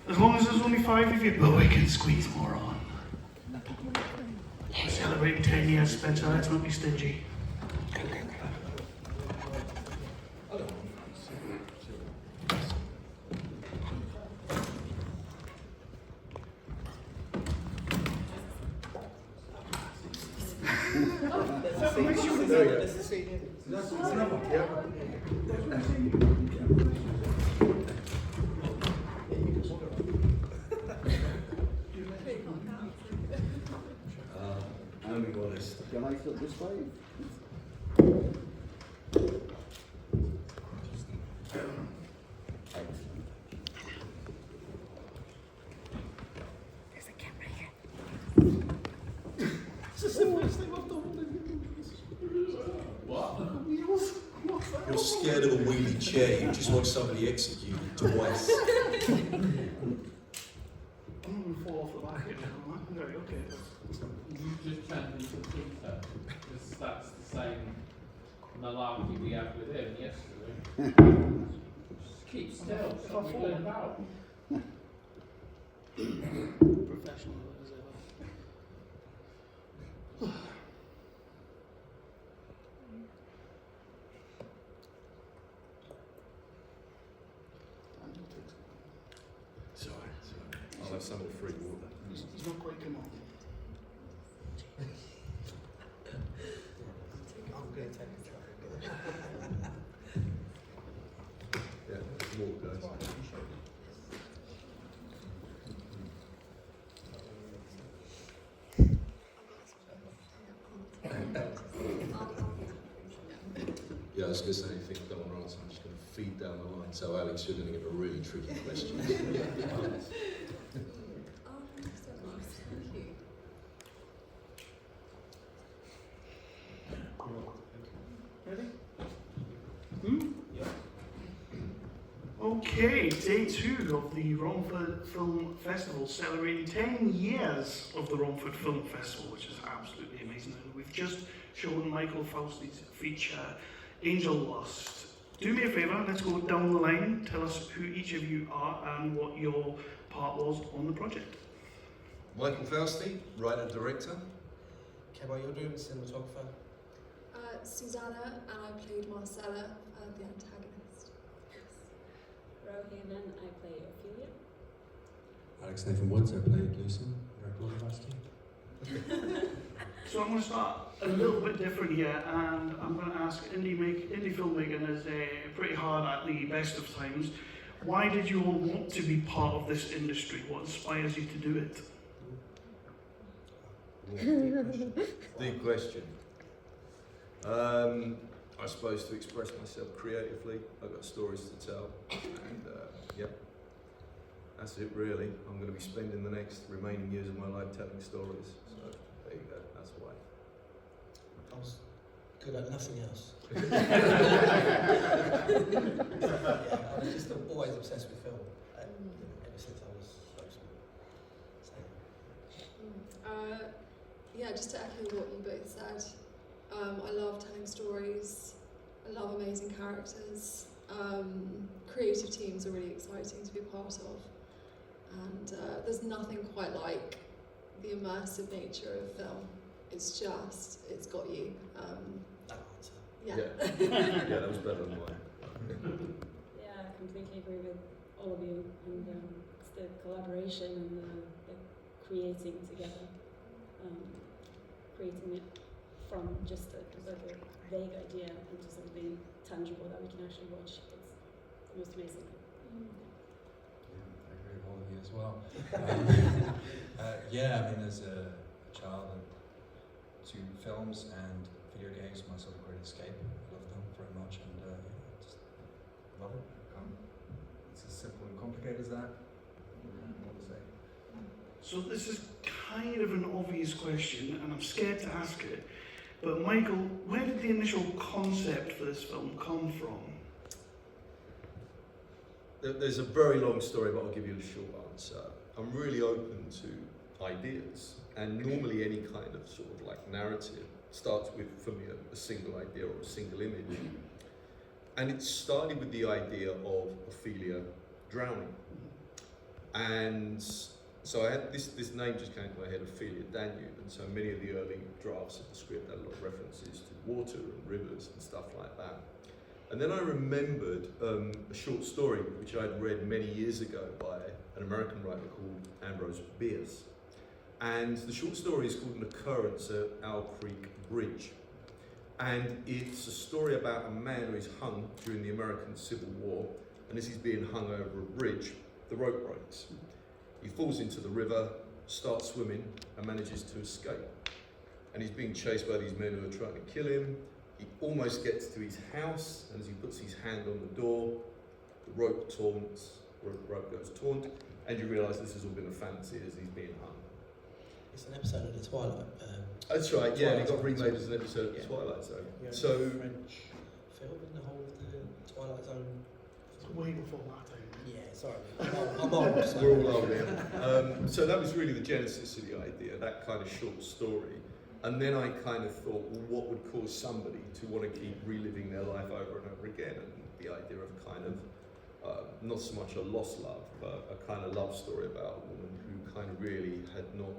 As long as there's only 5 of you, but we can squeeze more on. We're celebrating 10 years, Spencer, let's not be stingy. I'll be honest. Can I sit this way? There's a camera here. You're scared of a wheelie chair, you just want somebody executed twice. I'm not going to fall off the back of it. Right, okay. You just turned into Peter, because that's the same malarkey we had with him yesterday. Just keep still, stop falling about. Professional as ever. Sorry. I'll have some free water. He's not quite come on. I'm going to take a try. Yeah, more guys. Yeah, I was going to say anything I don't want to answer, I'm just going to feed down the line. So Alex, you're going to give a really tricky question. Thank you. Ready? Okay, day 2 of the Romford Film Festival, celebrating 10 years of the Romford Film Festival, which is absolutely amazing. And we've just shown Michael Fausti's feature, Angel Lust. Do me a favour, let's go down the line, tell us who each of you are and what your part was on the project. Michael Fausti, writer-director. Keba, you're doing cinematographer. Susanna, and I played Marcella, the antagonist. Rohan, and I play Ophelia. Alex Nathan Woods, I played Lucy, Red University. So I'm going to start a little bit different here, and I'm going to ask indie filmmaking is pretty hard at the best of times. Why did you all want to be part of this industry? What inspires you to do it? Deep question. I suppose to express myself creatively. I've got stories to tell, and yeah, that's it really. I'm going to be spending the next remaining years of my life telling stories. So there you go. That's why. I was good at nothing else. I was just always obsessed with film, and, ever since I was so small. Yeah, just to echo what you both said, I love telling stories, I love amazing characters, creative teams are really exciting to be part of, and there's nothing quite like the immersive nature of film. It's got you. That answer. Yeah. Yeah, that was better than mine. Yeah, I completely agree with all of you, and it's the collaboration and the creating together, creating it from just a vague idea into something tangible that we can actually watch. It's the most amazing. Yeah, I agree with all of you as well. Yeah, I mean, as a child, I'm to films and video games, my sort of great escape. I love them very much, and just love it. It's as simple and complicated as that. What to say? So this is kind of an obvious question, and I'm scared to ask it, but Michael, where did the initial concept for this film come from? There's a very long story, but I'll give you a short answer. I'm really open to ideas, and normally any kind of sort of like narrative starts with, for me, a single idea or a single image. And it started with the idea of Ophelia drowning. And so I had this name just came to my head, Ophelia Danube, and so many of the early drafts of the script had a lot of references to water and rivers and stuff like that. And then I remembered a short story which I'd read many years ago by an American writer called Ambrose Bierce. And the short story is called An Occurrence at Owl Creek Bridge. And it's a story about a man who is hung during the American Civil War, and as he's being hung over a bridge, the rope breaks. He falls into the river, starts swimming, and manages to escape. And he's being chased by these men who are trying to kill him. He almost gets to his house, and as he puts his hand on the door, the rope goes taunt, and you realise this has all been a fantasy as he's being hung. It's an episode of The Twilight. That's right, yeah, and it got Twilight remade Zone. as an episode of The Yeah. Twilight Zone. Yeah, So, French film in the whole of the Twilight Zone. It's way before that time. Yeah, sorry. I'm old. So. we're all old now. So that was really the genesis of the idea, that kind of short story. And then I kind of thought, well, what would cause somebody to want to keep reliving their life over and over again? And the idea of kind of, not so much a lost love, but a kind of love story about a woman who kind of really had not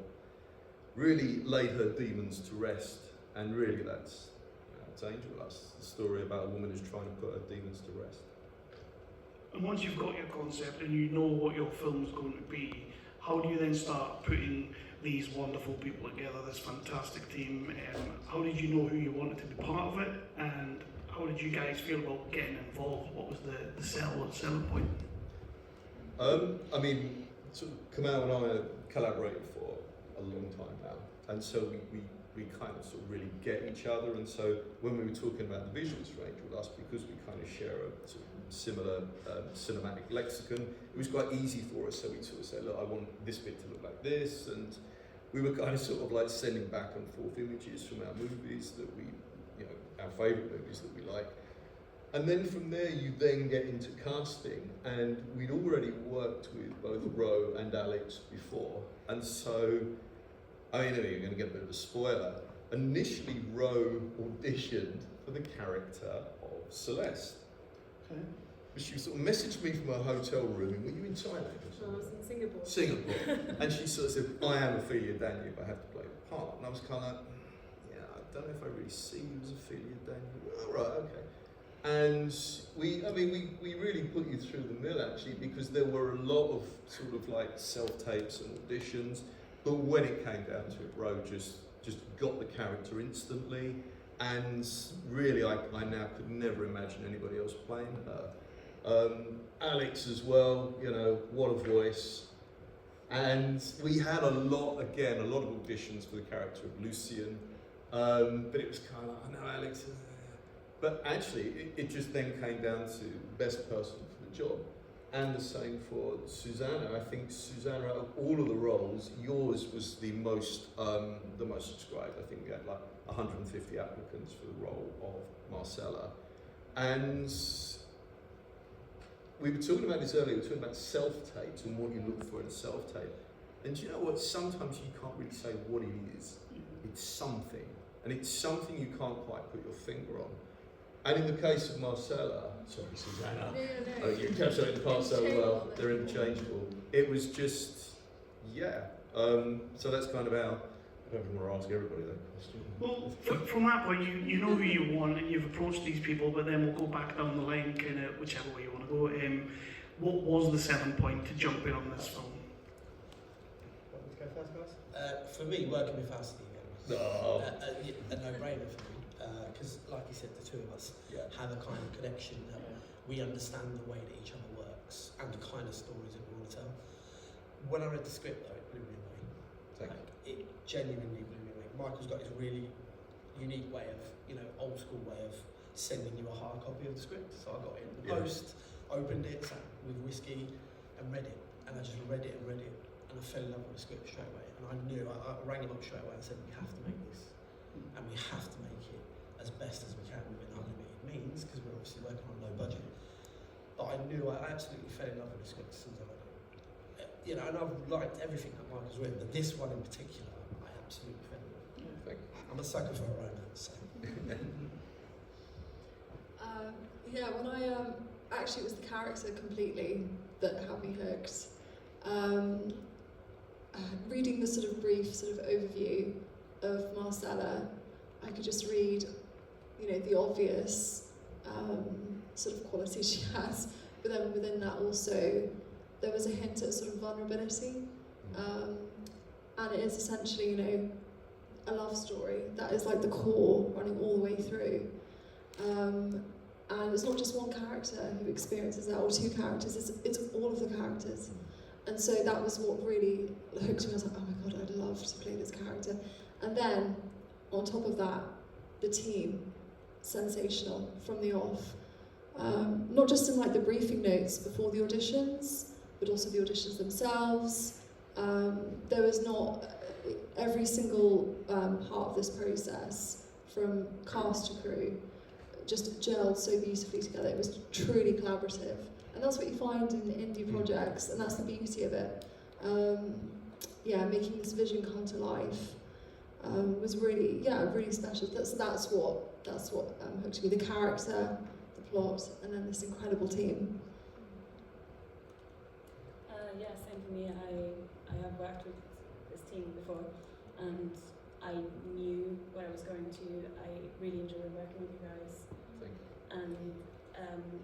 really laid her demons to rest. And really that's Angel. That's the story about a woman who's trying to put her demons to rest. And once you've got your concept and you know what your film's going to be, how do you then start putting these wonderful people together, this fantastic team? How did you know who you wanted to be part of it, and how did you guys feel about getting involved? What was the selling point? I mean, sort of Kamal and I have collaborated for a long time now, and so we kind of sort of really get each other. And so when we were talking about the visuals for Angel Dust, because we kind of share a sort of similar cinematic lexicon, it was quite easy for us. So we sort of said, look, I want this bit to look like this, and we were kind of sort of like sending back and forth images from our movies that we, our favourite movies that we like. And then from there you then get into casting, and we'd already worked with both Ro and Alex before, and so, I mean, you're going to get a bit of a spoiler. Initially Ro auditioned for the character of Celeste. Okay. But she sort of messaged me from her hotel room, were you in Thailand or I was something? in Singapore. Singapore. And she sort of said, I am Ophelia Danube, I have to play the part. And I was kind of like, yeah, I don't know if I really see you as Ophelia Danube. Oh, right, okay. And we really put you through the mill actually, because there were a lot of sort of like self-tapes and auditions, but when it came down to it, Ro just got the character instantly, and really I now could never imagine anybody else playing her. Alex as well, what a voice. And we had a lot of auditions for the character of Lucian, but it was kind of like, I know Alex, but actually it just then came down to best person for the job. And the same for Susanna. I think Susanna, out of all of the roles, yours was the most subscribed. I think we had like 150 applicants for the role of Marcella. And we were talking about this earlier, we were talking about self-tapes and what you look for in a self-tape. And do you know what? Sometimes you can't really say what it is. It's something. And it's something you can't quite put your finger on. And in the case of Marcella, sorry, Susanna, No. you encapsulate the part so well, they're interchangeable. It was just, yeah. So that's kind of how, I don't even want to ask everybody that question. Well, from that point, you know who you want, and you've approached these people, but then we'll go back down the line, kind of whichever way you want to go. What was the selling point to jump in on this film? Want me to go first, guys? For me, working with Fausty again was No. a no-brainer for me, because, like you said, the two of us have a kind of connection that we understand the way that each other works and the kind of stories that we want to tell. When I read the script, though, it blew me away. Thank It genuinely blew me away. Michael's got this really unique way of, old school way of sending you a hard copy of the script. So I got it in the post, opened it, sat with whiskey, and read it. And I just read it, and I fell in love with the script straight away. And I knew, I rang him up straight away and said, we have to make this. And we have to make it as best as we can within unlimited means, because we're obviously working on low budget. But I knew I absolutely fell in love with the script as soon as I read it. And I've liked everything that Michael's written, but this one in particular, I absolutely fell in love with. I'm a sucker for a romance. So. When I actually it was the character completely that had me hooked. Reading the sort of brief sort of overview of Marcella, I could just read, the obvious sort of qualities she has, but then within that also there was a hint at sort of vulnerability, and it is essentially, a love story that is like the core running all the way through. And it's not just one character who experiences that, or two characters, it's all of the characters. And so that was what really hooked me. I was like, oh my god, I'd love to play this character. And then, on top of that, the team, sensational from the off. Not just in like the briefing notes before the auditions, but also the auditions themselves. There was not every single part of this process, from cast to crew, just gelled so beautifully together. It was truly collaborative. And that's what you find in indie projects, and that's the beauty of it. Making this vision come to life was really special. That's what hooked me. The character, the plot, and then this incredible team. Same for me. I have worked with this team before, and I knew what I was going to. I really enjoyed working with you guys. Thank you. And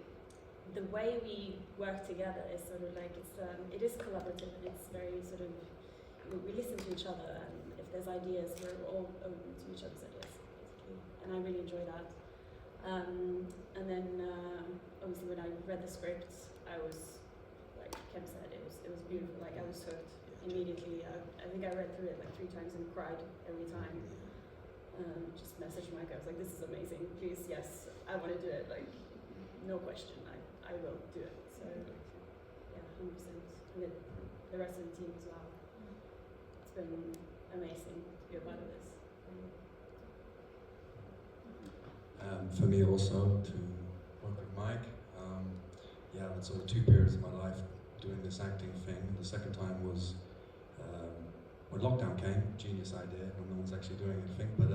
the way we work together is sort of like it is collaborative, and it's very sort of we listen to each other, and if there's ideas, we're all open to each other's ideas, basically. And I really enjoy that. And then obviously when I read the script, I was like Kim said, it was beautiful. Like I was hooked immediately. I think I read through it like 3 times and cried every time. Just messaged Mike. I was like, this is amazing. Please, yes, I want to do it. Like, no question. I will do it. So, yeah, 100%. And the rest of the team as well. It's been amazing to be a part of this. For me also, to work with Mike, it's sort of 2 periods of my life doing this acting thing. The second time was when lockdown came, genius idea, when no one's actually doing anything. But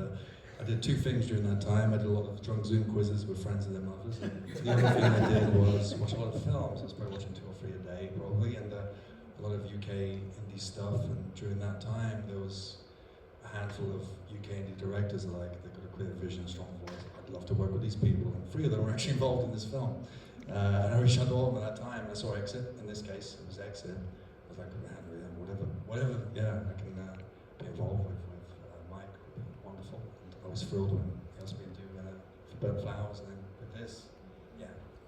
I did 2 things during that time. I did a lot of drunk Zoom quizzes with friends and their mothers. And the other thing I did was watch a lot of films. I was probably watching 2 or 3 a day, probably, and a lot of UK indie stuff. And during that time, there was a handful of UK indie directors alike. They've got a clear vision, strong voice. I'd love to work with these people, and 3 of them were actually involved in this film. And I reached out to all of them at that time. I saw Exit. In this case, it was Exit. I was like, man, whatever, I can be involved with Mike would be wonderful. And I was thrilled when he asked me to do Burnt Flowers, and then with this, I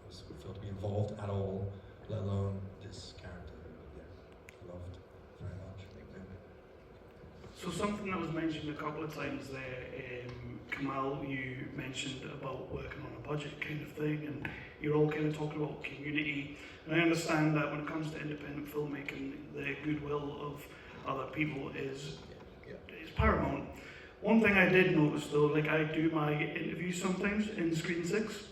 was thrilled to be involved at all, let alone this character. I loved very much. So something that was mentioned a couple of times there, Kamal, you mentioned about working on a budget kind of thing, and you're all kind of talking about community. And I understand that when it comes to independent filmmaking, the goodwill of other people is paramount. One thing I did notice though, like I do my interviews sometimes in Screen 6.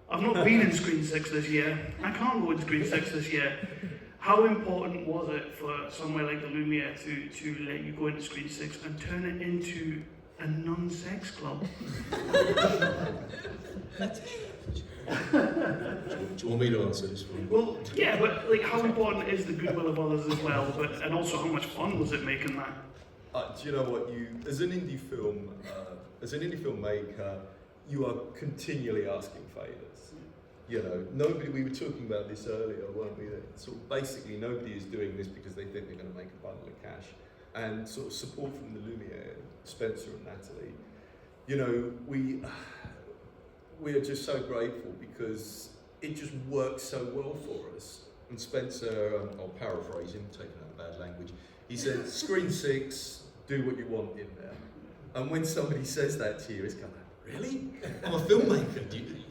I've not been in Screen 6 this year. I can't go in Screen 6 this year. How important was it for somewhere like the Lumiere to let you go into Screen 6 and turn it into a non-sex club? Do you want me to answer this one? Well, yeah, but like, how important is the goodwill of others as well? And also, how much fun was it making that? Do you know what, as an indie filmmaker, you are continually asking favours. Nobody. We were talking about this earlier, weren't we? That sort of basically nobody is doing this because they think they're going to make a bundle of cash. And sort of support from the Lumiere, Spencer and Natalie. We are just so grateful because it just works so well for us. And Spencer, I'll paraphrase him, taking out bad language, he said, Screen 6, do what you want in there. And when somebody says that to you, it's kind of, really? I'm a filmmaker, it's dangerous,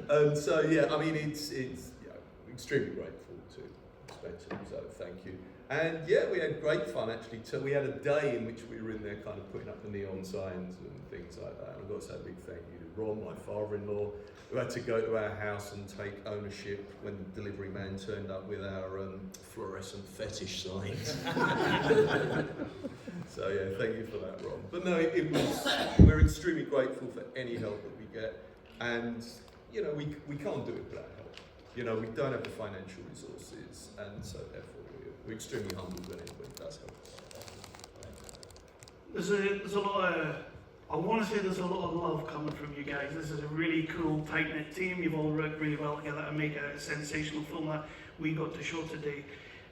And so, it's extremely grateful to Spencer, so thank you. And we had great fun actually. So we had a day in which we were in there kind of putting up the neon signs and things like that. And I've got to say a big thank you to Ron, my father-in-law, who had to go to our house and take ownership when the delivery man turned up with our fluorescent fetish signs. So thank you for that, Ron. But no, we're extremely grateful for any help that we get. And, we can't do it without help. You know, we don't have the financial resources, and so therefore we're extremely humbled when anybody does help. There's a lot of, I want to say there's a lot of love coming from you guys. This is a really cool, tight-knit team. You've all worked really well together to make a sensational film that we got to show today.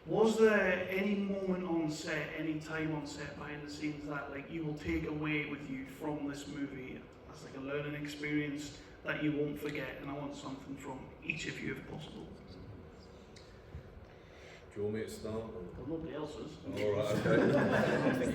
Was there any moment on set, any time on set behind the scenes that like you will take away with you from this movie as like a learning experience that you won't forget? And I want something from each of you if possible. Do you want me to start? Well, nobody else is. All right, okay.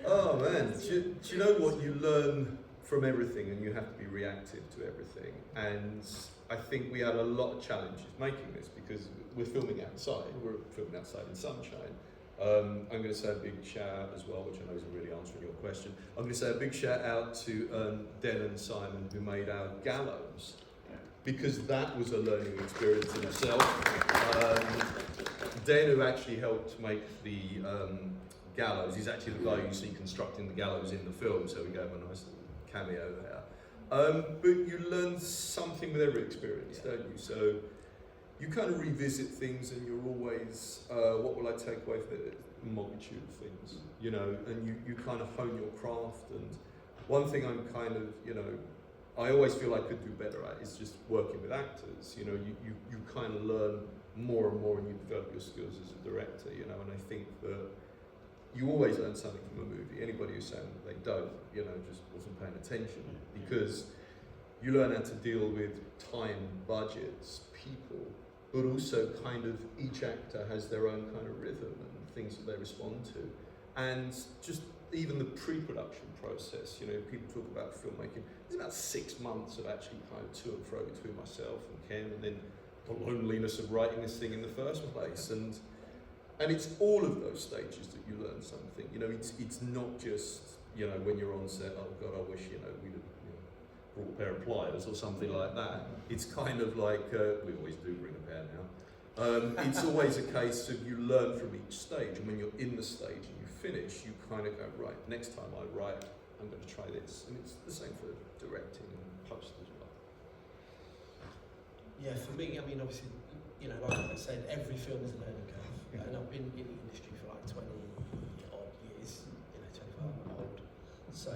Oh man, do you know what? You learn from everything and you have to be reactive to everything. And I think we had a lot of challenges making this because we're filming outside. We're filming outside in sunshine. I'm going to say a big shout out as well, which I know isn't really answering your question. I'm going to say a big shout out to Den and Simon who made our gallows, because that was a learning experience in itself. Den, who actually helped make the gallows, he's actually the guy you see constructing the gallows in the film, so we gave him a nice little cameo there. But you learn something with every experience, don't you? So you kind of revisit things and you're always, what will I take away from it? A multitude of things, you know, and you kind of hone your craft. And one thing I'm kind of, you know, I always feel I could do better at is just working with actors. You know, you kind of learn more and more and you develop your skills as a director, you know, and I think that you always learn something from a movie. Anybody who's saying that they don't, you know, just wasn't paying attention, because you learn how to deal with time, budgets, people, but also kind of each actor has their own kind of rhythm and things that they respond to. And just even the pre-production process, you know, people talk about filmmaking, it's about 6 months of actually kind of to and fro between myself and Ken, and then the loneliness of writing this thing in the first place. And it's all of those stages that you learn something. You know, it's not just, you know, when you're on set, oh God, I wish, you know, we'd have, you know, brought a pair of pliers or something like that. It's kind of like, we always do bring a pair now. It's always a case of you learn from each stage, and when you're in the stage and you finish, you kind of go, right, next time I write, I'm going to try this. And it's the same for directing and post as well. Yeah, for me, I mean, obviously, you know, like I said, every film is a learning curve, and I've been in the industry for like 20 odd years, you know, 25 old. So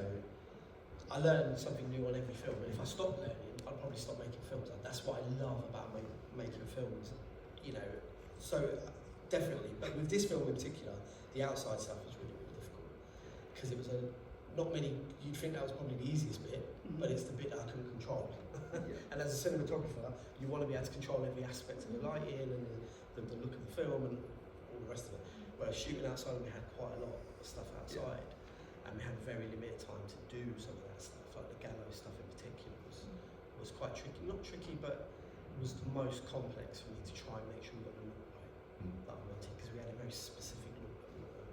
I learn something new on every film, and if I stop learning, I'll probably stop making films. And that's what I love about making films, you know. So definitely, but with this film in particular, the outside stuff was really, really difficult because it was not many. You'd think that was probably the easiest bit, but it's the bit that I couldn't control. And as a cinematographer, you want to be able to control every aspect of the lighting and the look of the film and all the rest of it. Whereas shooting outside, we had quite a lot of stuff outside, and we had very limited time to do some of that stuff, like the gallows stuff in particular was quite tricky. Not tricky, but it was the most complex for me to try and make sure we got the look right that I wanted, because we had a very specific look.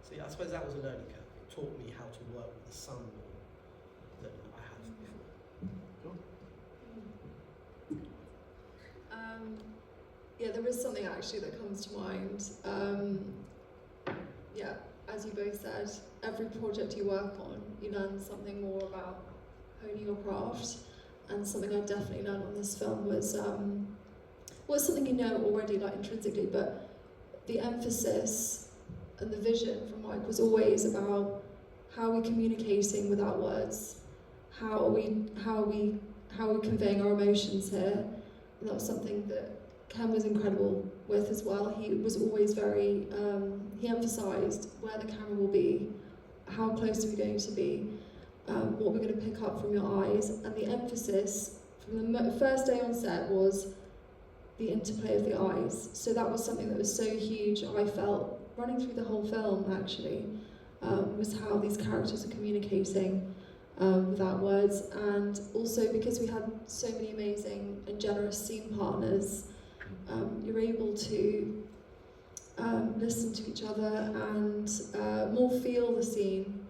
So yeah, I suppose that was a learning curve. It taught me how to work with the sun more than I had before. Yeah, there is something actually that comes to mind. Yeah, as you both said, every project you work on, you learn something more about honing your craft. And something I definitely learned on this film was something you know already, like intrinsically, but the emphasis and the vision from Mike was always about how we're communicating without words, how are we conveying our emotions here. And that was something that Ken was incredible with as well. He was always very, he emphasised where the camera will be, how close are we going to be, what we're going to pick up from your eyes, and the emphasis from the first day on set was the interplay of the eyes. So that was something that was so huge, I felt, running through the whole film actually, was how these characters are communicating without words. And also because we had so many amazing and generous scene partners, you're able to listen to each other and more feel the scene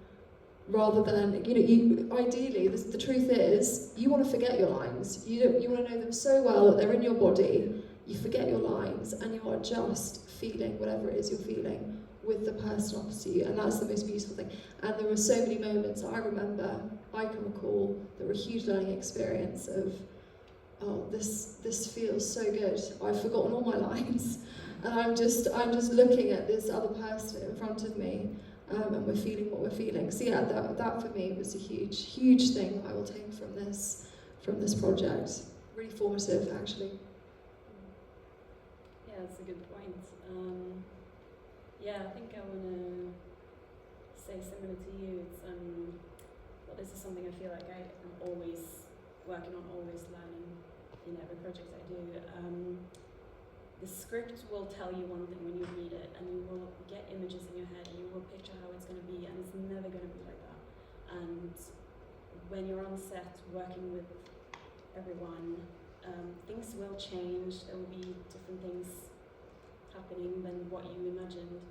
rather than, ideally, the truth is, you want to forget your lines. You want to know them so well that they're in your body, you forget your lines and you are just feeling whatever it is you're feeling with the person opposite you, and that's the most beautiful thing. And there were so many moments that I can recall that were a huge learning experience of oh, this feels so good. I've forgotten all my lines, and I'm just looking at this other person in front of me, and we're feeling what we're feeling. So yeah, that for me was a huge thing I will take from this project. Really formative, actually. Yeah, that's a good point. Yeah, I think I want to say similar to you. It's well, this is something I feel like I am always working on, always learning in every project I do. The script will tell you one thing when you read it, and you will get images in your head, and you will picture how it's going to be, and it's never going to be like that. And when you're on set working with everyone, things will change. There will be different things happening than what you imagined,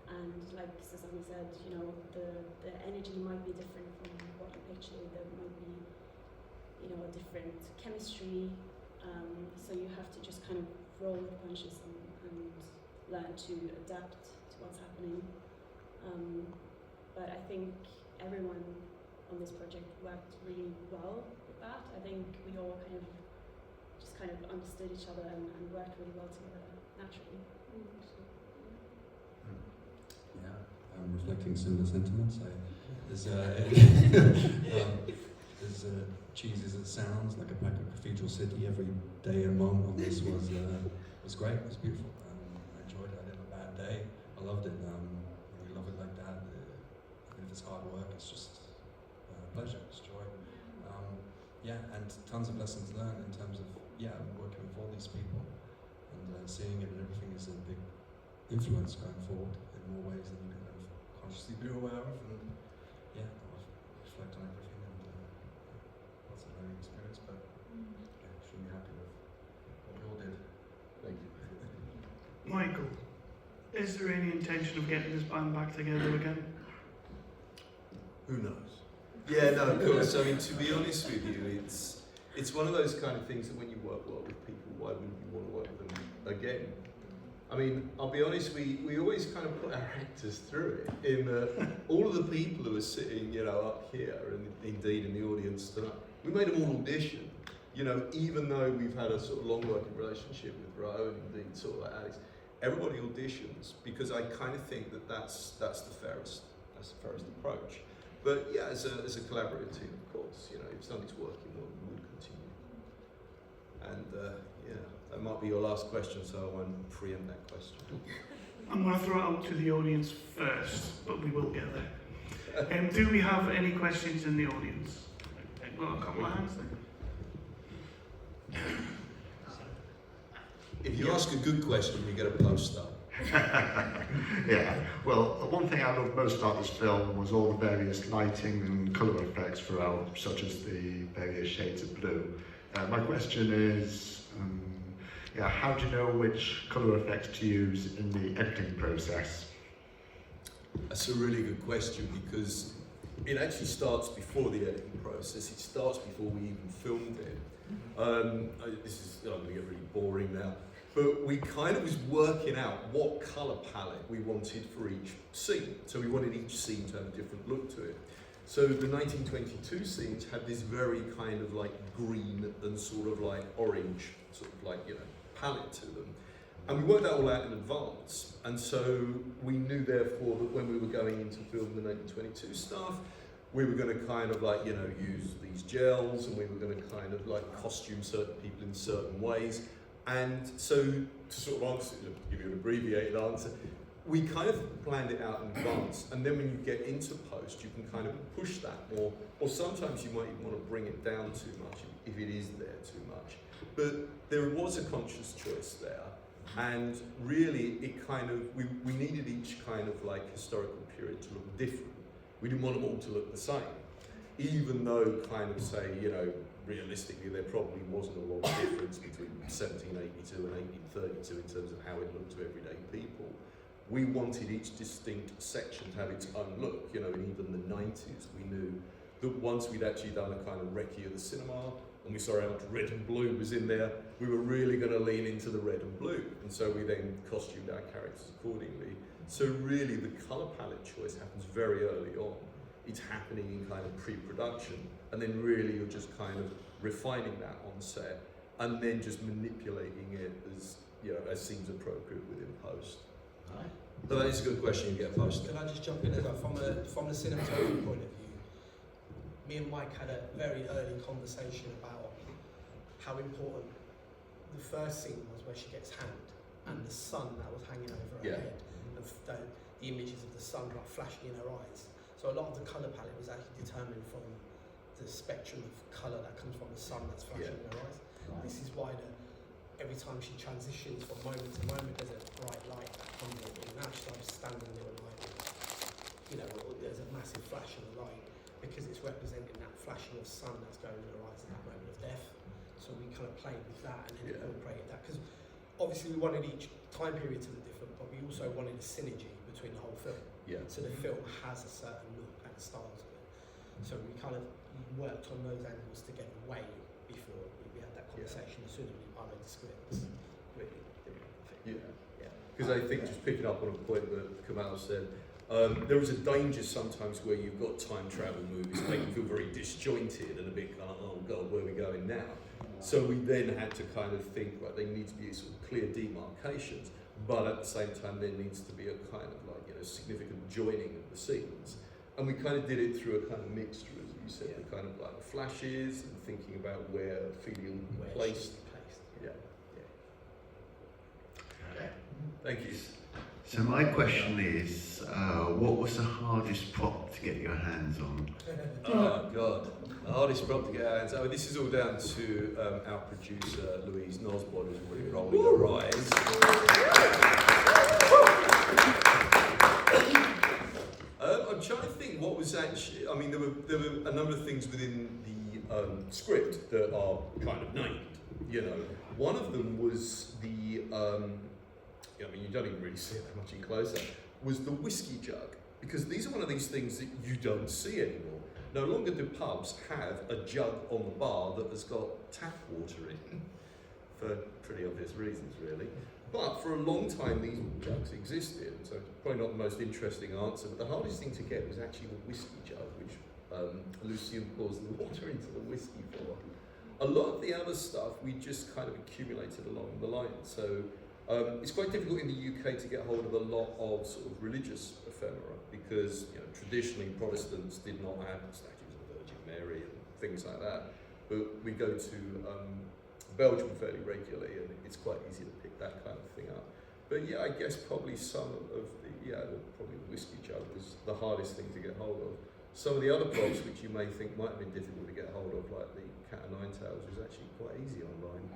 and like Susanna said, you know, the energy might be different from what you pictured. There might be, you know, a different chemistry. So you have to just kind of roll with the punches and learn to adapt to what's happening. But I think everyone on this project worked really well with that. I think we all kind of understood each other and worked really well together naturally. Yeah, I'm reflecting similar sentiments. As cheesy as it sounds, like a pack of Cathedral City every day and month on this was great. It was beautiful. I enjoyed it. I didn't have a bad day. I loved it. When you love it like that, even if it's hard work, it's just pleasure, it's joy. Yeah, and tons of lessons learned in terms of working with all these people and seeing it and everything is a big influence going forward in more ways than you can kind of consciously be aware of. And yeah, I'll reflect on everything and lots of learning experience, but yeah, extremely happy with what we all did. Thank you. Michael, is there any intention of getting this band back together again? Who knows? Yeah, no, of course. I mean, to be honest with you, it's one of those kind of things that when you work well with people, why wouldn't you want to work with them again? I mean, I'll be honest, we always kind of put our actors through it. In all of the people who are sitting, you know, up here, and indeed in the audience tonight, we made them all audition. You know, even though we've had a sort of long working relationship with Ro and indeed sort of like Alex, everybody auditions because I kind of think that that's the fairest approach. But yeah, as a collaborative team, of course, you know, if something's working well, we would continue. And yeah, that might be your last question, so I won't preempt that question. I'm going to throw it out to the audience first, but we will get there. Do we have any questions in the audience? We've got a couple of hands there. If you ask a good question, you get a poster. Yeah, well, the one thing I loved most about this film was all the various lighting and colour effects throughout, such as the various shades of blue. My question is, how do you know which colour effects to use in the editing process? That's a really good question because it actually starts before the editing process. It starts before we even filmed it. I'm going to get really boring now. But we kind of was working out what colour palette we wanted for each scene. So we wanted each scene to have a different look to it. So the 1922 scenes had this very kind of like green and sort of like orange, sort of like, you know, palette to them. And we worked that all out in advance. And so we knew therefore that when we were going into film the 1922 stuff, we were going to kind of like, you know, use these gels and we were going to kind of like costume certain people in certain ways. And so, to sort of answer, give you an abbreviated answer, we kind of planned it out in advance, and then when you get into post, you can kind of push that more, or sometimes you might even want to bring it down too much if it is there too much. But there was a conscious choice there, and really it kind of, we needed each kind of like historical period to look different. We didn't want them all to look the same, even though kind of say, you know, realistically, there probably wasn't a lot of difference between 1782 and 1832 in terms of how it looked to everyday people. We wanted each distinct section to have its own look. You know, in even the 90s, we knew that once we'd actually done a kind of recce of the cinema, and we saw how much red and blue was in there, we were really going to lean into the red and blue. And so we then costumed our characters accordingly. So really, the colour palette choice happens very early on. It's happening in kind of pre-production, and then really you're just kind of refining that on set. and then just manipulating it as as seems appropriate within post. But that is a good question. You get post. Can I just jump in as well? From the cinematography point of view, me and Mike had a very early conversation about how important the first scene was where she gets hanged and the sun that was hanging over her Yeah. head and the images of the sun like flashing in her eyes. So a lot of the colour palette was actually determined from the spectrum of colour that comes from the sun that's flashing in her eyes. This is why every time she transitions from moment to moment, there's a bright light that comes in. And now she's standing there like, there's a massive flash of the light because it's representing that flashing of sun that's going in her eyes at that moment of death. So we kind of played with that and then incorporated that because obviously we wanted each time period to look different, but we also wanted a synergy between the whole film. Yeah. So the film has a certain look and style to it. So we kind of worked on those angles together way before we had that conversation. As soon as I read the scripts, really didn't think. Because I think just picking up on a point that Kamal said, there is a danger sometimes where you've got time travel movies make you feel very disjointed and a bit kind of, oh god, where are we going now? So we then had to kind of think, right, there needs to be sort of clear demarcations, but at the same time there needs to be a kind of like, significant joining of the scenes. And we kind of did it through a kind of mixture, as you said, the kind of like flashes and thinking about where Ophelia will be placed. Yeah. Thank you. So my question is, what was the hardest prop to get your hands on? Oh God, the hardest prop to get our hands on. This is all down to our producer Louise Nosbod, who's already rolling her eyes. I'm trying to think what was actually. I mean, there were a number of things within the script that are kind of named. One of them was the. I mean, you don't even really see it that much in close-up, was the whiskey jug. Because these are one of these things that you don't see anymore. No longer do pubs have a jug on the bar that has got tap water in, for pretty obvious reasons, really. But for a long time, these jugs existed, so it's probably not the most interesting answer, but the hardest thing to get was actually the whiskey jug, which Lucien pours the water into the whiskey for. A lot of the other stuff we just kind of accumulated along the line. So it's quite difficult in the UK to get hold of a lot of sort of religious ephemera because traditionally Protestants did not have statues of the Virgin Mary and things like that. But we go to Belgium fairly regularly, and it's quite easy to pick that kind of thing up. But yeah, I guess probably some of probably the whiskey jug was the hardest thing to get hold of. Some of the other props which you may think might have been difficult to get hold of, like the Cat o' Nine Tails, was actually quite easy online.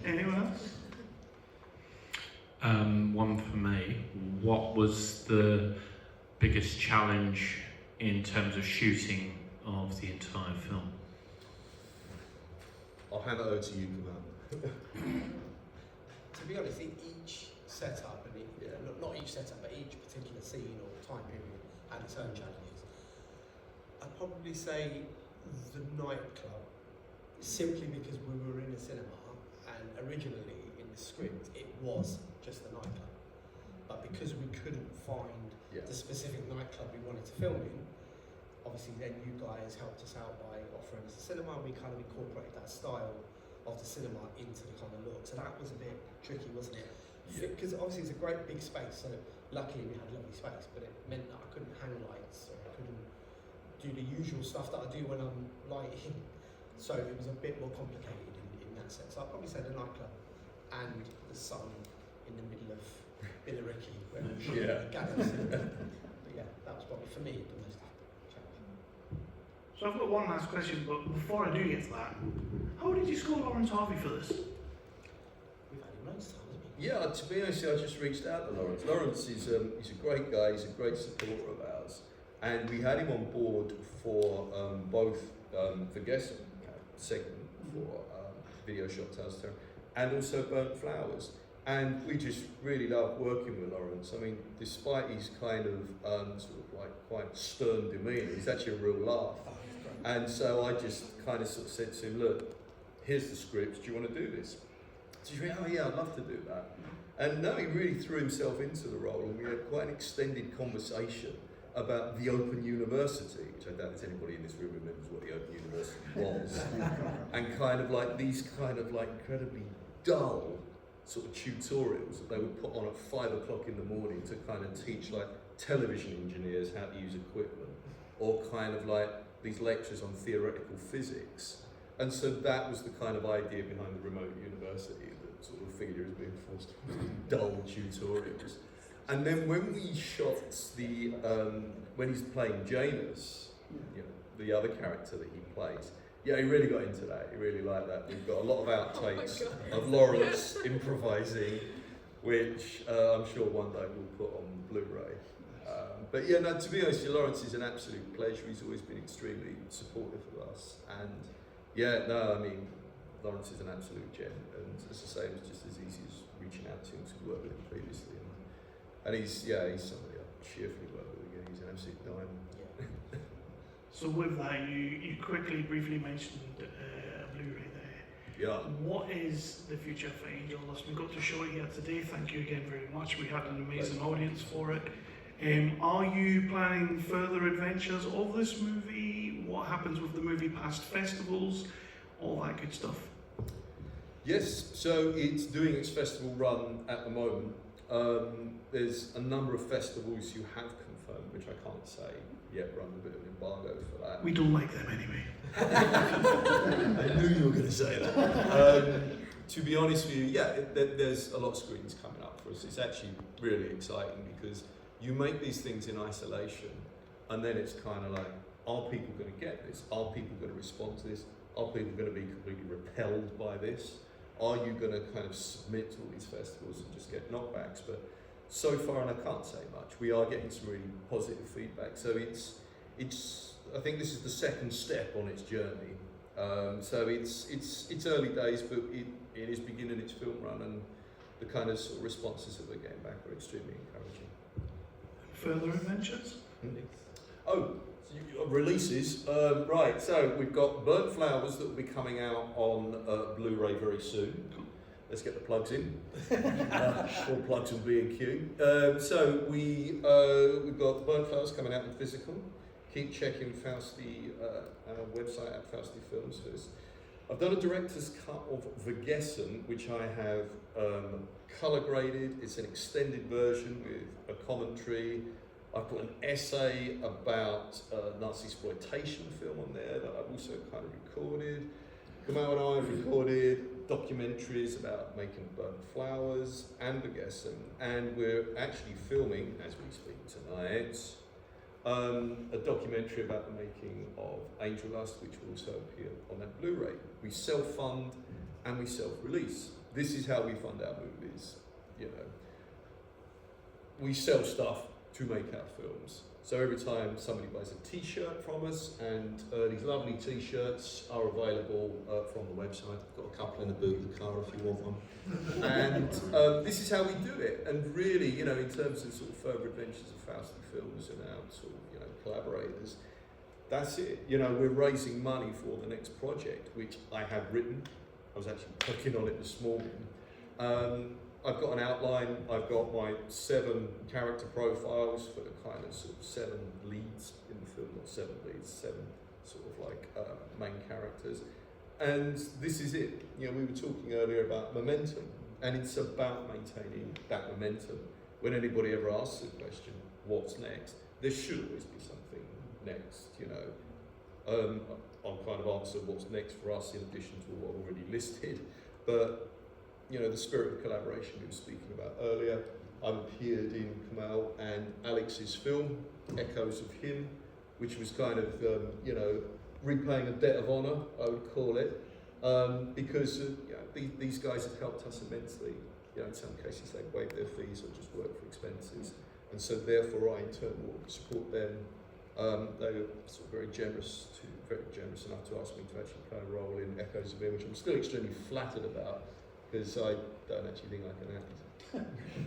Anyone else? One for me. What was the biggest challenge in terms of shooting of the entire film? I'll hand it over to you, Kamal. To be honest, each setup, not each setup, but each particular scene or time period had its own challenges. I'd probably say the nightclub, simply because we were in a cinema, and originally in the script it was just the nightclub. But because we couldn't find the specific nightclub we wanted to film in, obviously then you guys helped us out by offering us a cinema, and we kind of incorporated that style of the cinema into the kind of look. So that was a bit tricky, wasn't it? Because obviously it's a great big space, so luckily we had lovely space, but it meant that I couldn't hang lights, or I couldn't do the usual stuff that I do when I'm lighting. So it was a bit more complicated in that sense. So I'd probably say the nightclub and the sun in the middle of Billericay, where we were shooting the gallows. But yeah, that was probably for me the most challenging. So I've got one last question, but before I do get to that, how did you score Lawrence Harvey for this? We've had him loads of times, haven't we? Yeah, to be honest, I just reached out to Lawrence. Lawrence is he's a great guy, he's a great supporter of ours. And we had him on board for both the guest segment for Video Shot Tells Terror and also Burnt Flowers. And we just really love working with Lawrence. I mean, despite his kind of sort of like quite stern demeanour, he's actually a real laugh. And so I just kind of sort of said to him, look, here's the script, do you want to do this? So he went, oh yeah, I'd love to do that. And no, he really threw himself into the role, and we had quite an extended conversation about the Open University, which I doubt there's anybody in this room who remembers what the Open University was, and kind of like these kind of like incredibly dull sort of tutorials that they would put on at 5 o'clock in the morning to kind of teach like television engineers how to use equipment, or kind of like these lectures on theoretical physics. And so that was the kind of idea behind the remote university, that sort of figure is being forced to do dull tutorials. And then when we shot the, when he's playing Janus, you know, the other character that he plays, yeah, he really got into that. He really liked that. We've got a lot of outtakes of Lawrence improvising, which I'm sure one day we'll put on Blu-ray. But yeah, no, to be honest, Lawrence is an absolute pleasure. He's always been extremely supportive of us. And yeah, no, I mean, Lawrence is an absolute gem. And as I say, it was just as easy as reaching out to him to work with him previously. And he's somebody I cheerfully work with again. He's an absolute diamond. So with that, you quickly, briefly mentioned Blu-ray there. Yeah. What is the future for Angel Lust? We got to show it here today. Thank you again very much. We had an amazing audience for it. Are you planning further adventures of this movie? What happens with the movie past festivals? All that good stuff. Yes, so it's doing its festival run at the moment. There's a number of festivals you have confirmed, which I can't say yet, run a bit of an embargo for that. We don't like them anyway. I knew you were going to say that. To be honest with you, yeah, there's a lot of screens coming up for us. It's actually really exciting because you make these things in isolation, and then it's kind of like, are people going to get this? Are people going to respond to this? Are people going to be completely repelled by this? Are you going to kind of submit to all these festivals and just get knockbacks? But so far, and I can't say much, we are getting some really positive feedback. So it's I think this is the second step on its journey. So it's early days, but it is beginning its film run, and the kind of sort of responses that we're getting back are extremely encouraging. Further adventures? Oh, releases. Right, so we've got Burnt Flowers that will be coming out on Blu-ray very soon. Let's get the plugs in. All plugs and B&Q. So we've got Burnt Flowers coming out in physical. Keep checking Fausti, our website at Fausti Films first. I've done a director's cut of Vergessen, which I have colour graded. It's an extended version with a commentary. I've put an essay about Nazi exploitation film on there that I've also kind of recorded. Kamau and I have recorded documentaries about making Burnt Flowers and Vergessen, and we're actually filming, as we speak tonight, a documentary about the making of Angel Lust, which will also appear on that Blu-ray. We self-fund and we self-release. This is how we fund our movies. You know, we sell stuff to make our films. So every time somebody buys a T-shirt from us, and these lovely T-shirts are available from the website. I've got a couple in the boot of the car if you want one. And this is how we do it. And really, you know, in terms of sort of further adventures of Fausti Films and our sort of, you know, collaborators, that's it. You know, we're raising money for the next project, which I have written. I was actually working on it this morning. I've got an outline, I've got my 7 character profiles for the kind of sort of 7 leads in the film, not 7 leads, 7 sort of like main characters. And this is it. You know, we were talking earlier about momentum, and it's about maintaining that momentum. When anybody ever asks the question, what's next? There should always be something next, you know. I'll kind of answer what's next for us in addition to what I've already listed. But you know, the spirit of collaboration we were speaking about earlier. I've appeared in Kamau and Alex's film, Echoes of Him, which was kind of, you know, repaying a debt of honour, I would call it, because you know, these guys have helped us immensely. You know, in some cases they've waived their fees or just worked for expenses, and so therefore I in turn will support them. They were sort of very generous enough to ask me to actually play a role in Echoes of Him, which I'm still extremely flattered about, because I don't actually think I can act.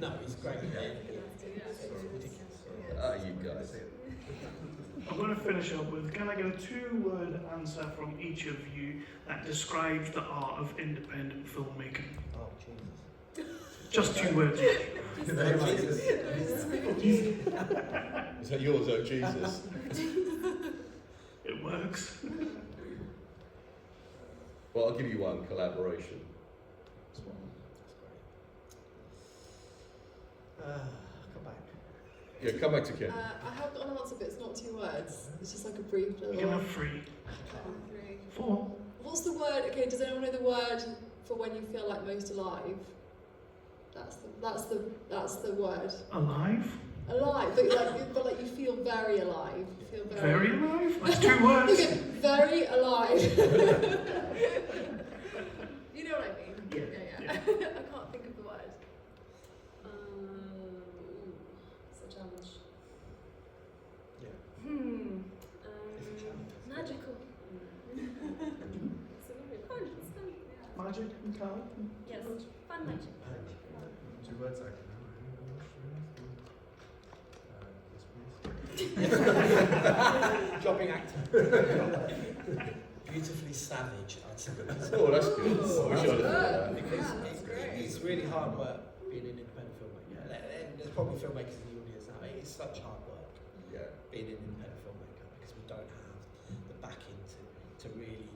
No, he's great. You guys. I'm going to finish up with, can I get a 2-word answer from each of you that describes the art of independent filmmaking? Oh, Jesus. Just 2 words. Is that yours, oh Jesus? It works. Well, I'll give you one, collaboration. Come back. Yeah, come back to Ken. I have got an answer, but it's not 2 words. It's just like a brief little. You can have 3, Okay. 4. What's the word? Okay, does anyone know the word for when you feel like most alive? That's the word. Alive? Alive, but like you feel very alive. You feel Very alive? That's 2 words. Okay, very alive. You know what I mean? Yeah. I can't think of the word. It's a challenge. Yeah. It's a challenge. Magical. It's fun. It's fun. Yeah. Magic and colour. Yes. Fun magic. 2 words I can Jobbing actor. Beautifully savage, I'd say. Oh, that's good. I wish I'd have thought of that. Because That's great. it's really hard work being an independent filmmaker. There's probably filmmakers in the audience now. It is such hard work Yeah. being an independent filmmaker because we don't have the backing to really,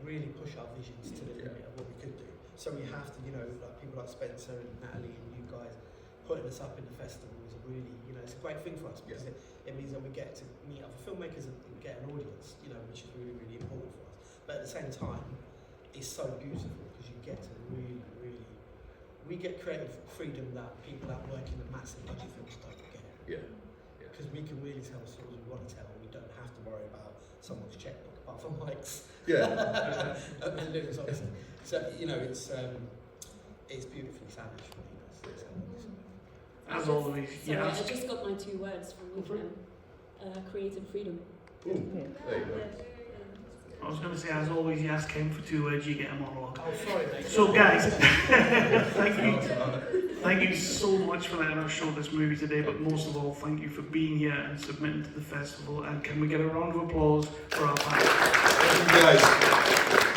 really push our visions to the limit of what we could do. So we have to, like people like Spencer and Natalie and you guys putting us up in the festival is a really, it's a great thing for us because it means that we get to meet other filmmakers and get an audience, which is really, really important for us. But at the same time, it's so beautiful because you get to really, we get creative freedom that people that work in the massive budget films don't get. Yeah. Because we can really tell the stories we want to tell and we don't have to worry about someone's checkbook apart from Mike's. Yeah. And Louis, obviously. So, it's beautifully savage for me. That's how it is. As always, Sorry, yes. I just got my 2 words from you. Creative freedom. Ooh, there you go. I was going to say, as always, you ask him for 2 words, you get a monologue. Oh, sorry, mate. So, guys, thank you so much for letting us show this movie today, but most of all, thank you for being here and submitting to the festival. And can we get a round of applause for our panel? Thank you, guys.